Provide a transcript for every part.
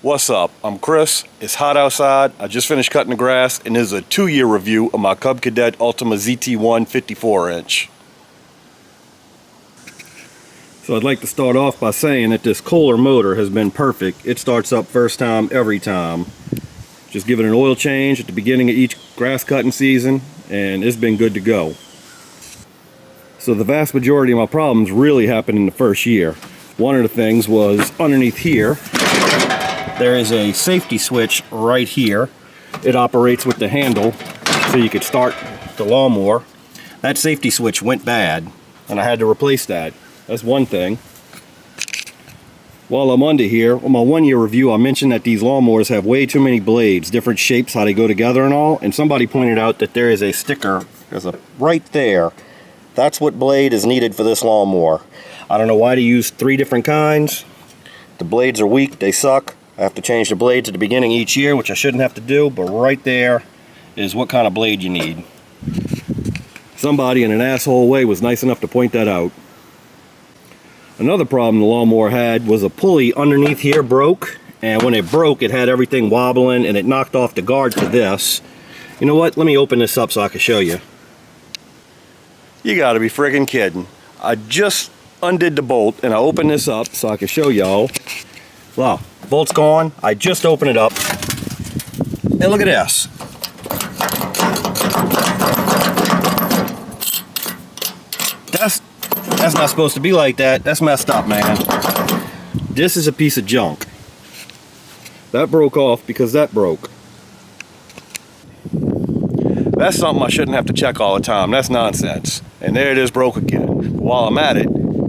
What's up? I'm Chris. It's hot outside. I just finished cutting the grass, and this is a 2-year review of my Cub Cadet Ultima ZT1 54-inch. So I'd like to start off by saying that this Kohler motor has been perfect. It starts up first time every time. Just give it an oil change at the beginning of each grass cutting season, and it's been good to go. So the vast majority of my problems really happened in the first year. One of the things was underneath here. There is a safety switch right here. It operates with the handle so you could start the lawnmower. That safety switch went bad and I had to replace that. That's one thing. While I'm under here, on my 1-year review, I mentioned that these lawnmowers have way too many blades, different shapes, how they go together and all, and somebody pointed out that there is a sticker, right there. That's what blade is needed for this lawnmower. I don't know why they use 3 different kinds. The blades are weak, they suck. I have to change the blades at the beginning each year, which I shouldn't have to do, but right there is what kind of blade you need. Somebody in an asshole way was nice enough to point that out. Another problem the lawnmower had was a pulley underneath here broke, and when it broke it had everything wobbling and it knocked off the guard to this. You know what? Let me open this up so I can show you. You gotta be friggin' kidding. I just undid the bolt and I opened this up so I can show y'all. Wow, bolt's gone. I just opened it up. And look at this. That's not supposed to be like that. That's messed up, man. This is a piece of junk. That broke off because that broke. That's something I shouldn't have to check all the time. That's nonsense. And there it is, broke again. But while I'm at it,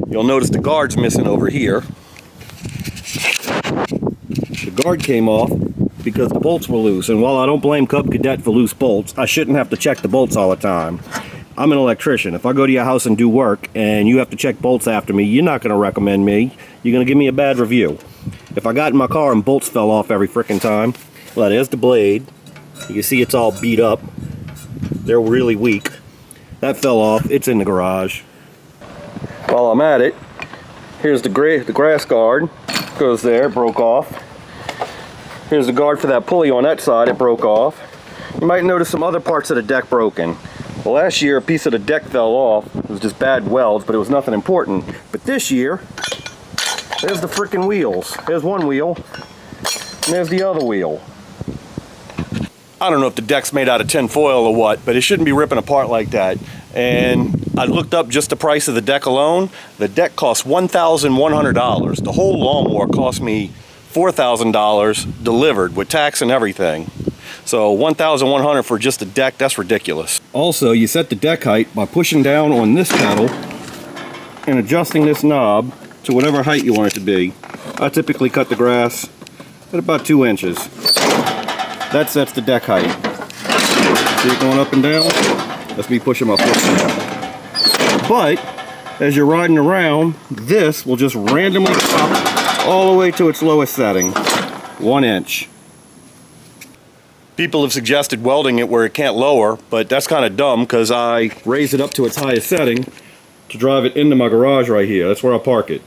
you'll notice the guard's missing over here. The guard came off because the bolts were loose, and while I don't blame Cub Cadet for loose bolts, I shouldn't have to check the bolts all the time. I'm an electrician. If I go to your house and do work and you have to check bolts after me, you're not going to recommend me. You're going to give me a bad review. If I got in my car and bolts fell off every frickin' time, well, there's the blade. You can see it's all beat up. They're really weak. That fell off. It's in the garage. While I'm at it, here's the grass guard. Goes there, broke off. Here's the guard for that pulley on that side, it broke off. You might notice some other parts of the deck broken. Well, last year a piece of the deck fell off. It was just bad welds, but it was nothing important. But this year, there's the frickin' wheels. There's one wheel, and there's the other wheel. I don't know if the deck's made out of tin foil or what, but it shouldn't be ripping apart like that. And I looked up just the price of the deck alone. The deck costs $1,100. The whole lawnmower cost me $4,000 delivered with tax and everything. So $1,100 for just the deck, that's ridiculous. Also, you set the deck height by pushing down on this pedal and adjusting this knob to whatever height you want it to be. I typically cut the grass at about 2 inches. That sets the deck height. See it going up and down? That's me pushing my foot down. But as you're riding around, this will just randomly drop all the way to its lowest setting, 1 inch. People have suggested welding it where it can't lower, but that's kind of dumb because I raised it up to its highest setting to drive it into my garage right here. That's where I park it.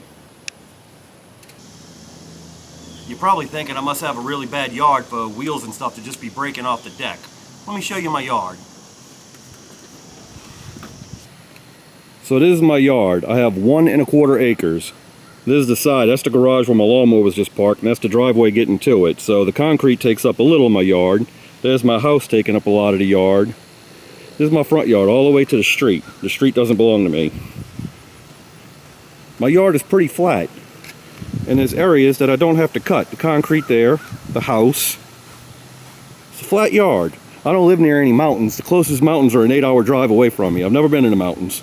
You're probably thinking I must have a really bad yard for wheels and stuff to just be breaking off the deck. Let me show you my yard. So this is my yard. I have 1 1/4 acres. This is the side, that's the garage where my lawnmower was just parked, and that's the driveway getting to it. So the concrete takes up a little of my yard. There's my house taking up a lot of the yard. This is my front yard all the way to the street. The street doesn't belong to me. My yard is pretty flat. And there's areas that I don't have to cut. The concrete there, the house. It's a flat yard. I don't live near any mountains. The closest mountains are an 8-hour drive away from me. I've never been in the mountains.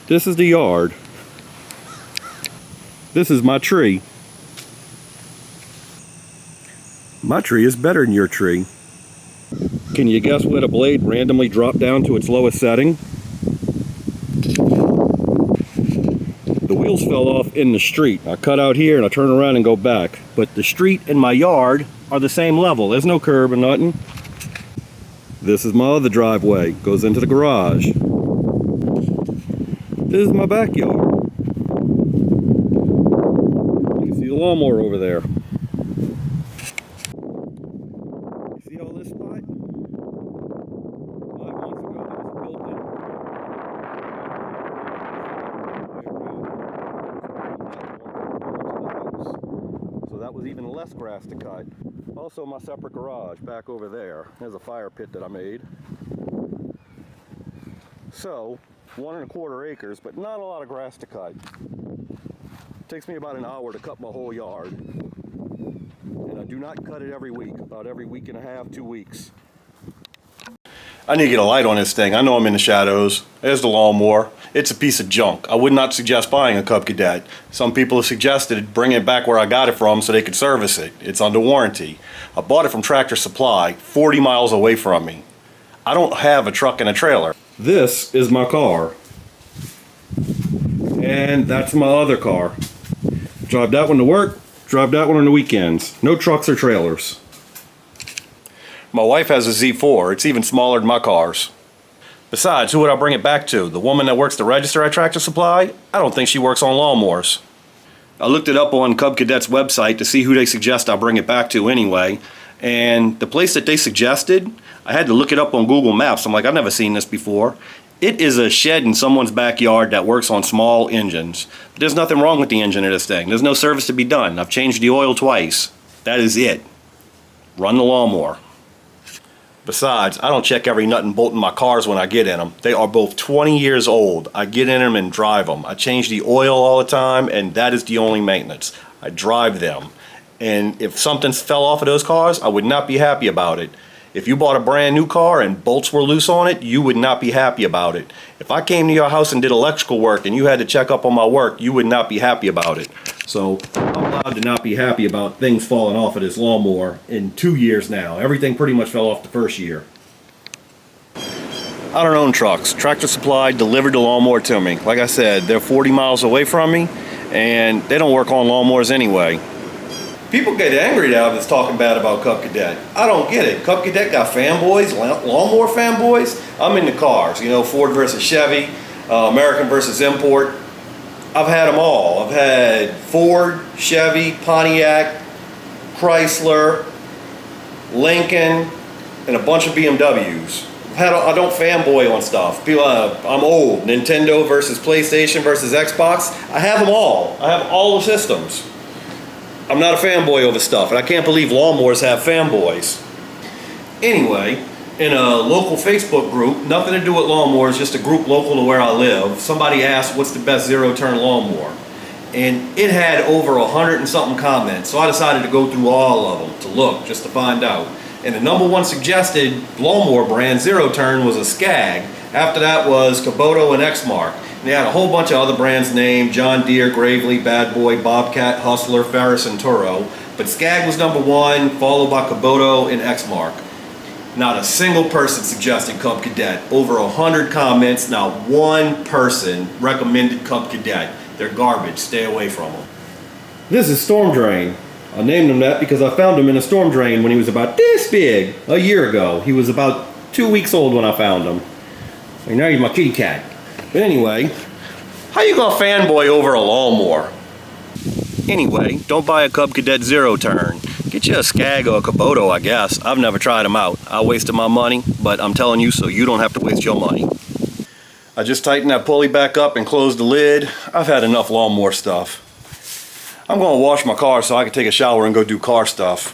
This is the yard. This is my tree. My tree is better than your tree. Can you guess where the blade randomly dropped down to its lowest setting? The wheels fell off in the street. I cut out here and I turn around and go back. But the street and my yard are the same level. There's no curb or nothing. This is my other driveway. Goes into the garage. This is my backyard. You can See the lawnmower over there. See all this spot? 5 months ago, that was built in. So that was even less grass to cut. Also my separate garage back over there. There's a fire pit that I made. So 1¼ acres, but not a lot of grass to cut. Takes me about an hour to cut my whole yard. And I do not cut it every week, about every week and a half, 2 weeks. I need to get a light on this thing. I know I'm in the shadows. There's the lawnmower. It's a piece of junk. I would not suggest buying a Cub Cadet. Some people have suggested bringing it back where I got it from so they could service it. It's under warranty. I bought it from Tractor Supply, 40 miles away from me. I don't have a truck and a trailer. This is my car. And that's my other car. Drive that one to work, drive that one on the weekends. No trucks or trailers. My wife has a Z4. It's even smaller than my cars. Besides, who would I bring it back to? The woman that works the register at Tractor Supply? I don't think she works on lawnmowers. I looked it up on Cub Cadet's website to see who they suggest I bring it back to anyway. And the place that they suggested, I had to look it up on Google Maps. I'm like, I've never seen this before. It is a shed in someone's backyard that works on small engines. But there's nothing wrong with the engine of this thing. There's no service to be done. I've changed the oil twice. That is it. Run the lawnmower. Besides, I don't check every nut and bolt in my cars when I get in them. They are both 20 years old. I get in them and drive them. I change the oil all the time, and that is the only maintenance. I drive them. And if something fell off of those cars, I would not be happy about it. If you bought a brand new car and bolts were loose on it, you would not be happy about it. If I came to your house and did electrical work and you had to check up on my work, you would not be happy about it. So I'm allowed to not be happy about things falling off of this lawnmower in 2 years now. Everything pretty much fell off the first year. I don't own trucks. Tractor Supply delivered the lawnmower to me. Like I said, they're 40 miles away from me and they don't work on lawnmowers anyway. People get angry now that's talking bad about Cub Cadet. I don't get it. Cub Cadet got fanboys, lawnmower fanboys. I'm into cars, you know, Ford versus Chevy, American versus import. I've had them all. I've had Ford, Chevy, Pontiac, Chrysler, Lincoln, and a bunch of BMWs. I don't fanboy on stuff. People, I'm old. Nintendo versus PlayStation versus Xbox. I have them all. I have all the systems. I'm not a fanboy over stuff, and I can't believe lawnmowers have fanboys. Anyway, in a local Facebook group, nothing to do with lawnmowers, just a group local to where I live, somebody asked what's the best zero-turn lawnmower. And it had over 100 and something comments, so I decided to go through all of them to look, just to find out. And the #1 suggested lawnmower brand zero-turn was a Skag. After that was Kubota and Exmark. They had a whole bunch of other brands named: John Deere, Gravely, Bad Boy, Bobcat, Hustler, Ferris, and Turo. But Skag was #1, followed by Kubota and Exmark. Not a single person suggested Cub Cadet. Over 100 comments, not one person recommended Cub Cadet. They're garbage, stay away from them. This is Storm Drain. I named him that because I found him in a storm drain when he was about this big a year ago. He was about 2 weeks old when I found him. And now he's my kitty cat. But anyway, how you gonna fanboy over a lawnmower? Anyway, don't buy a Cub Cadet zero-turn. Get you a Skag or a Kubota, I guess. I've never tried them out. I wasted my money, but I'm telling you so you don't have to waste your money. I just tightened that pulley back up and closed the lid. I've had enough lawnmower stuff. I'm gonna wash my car so I can take a shower and go do car stuff.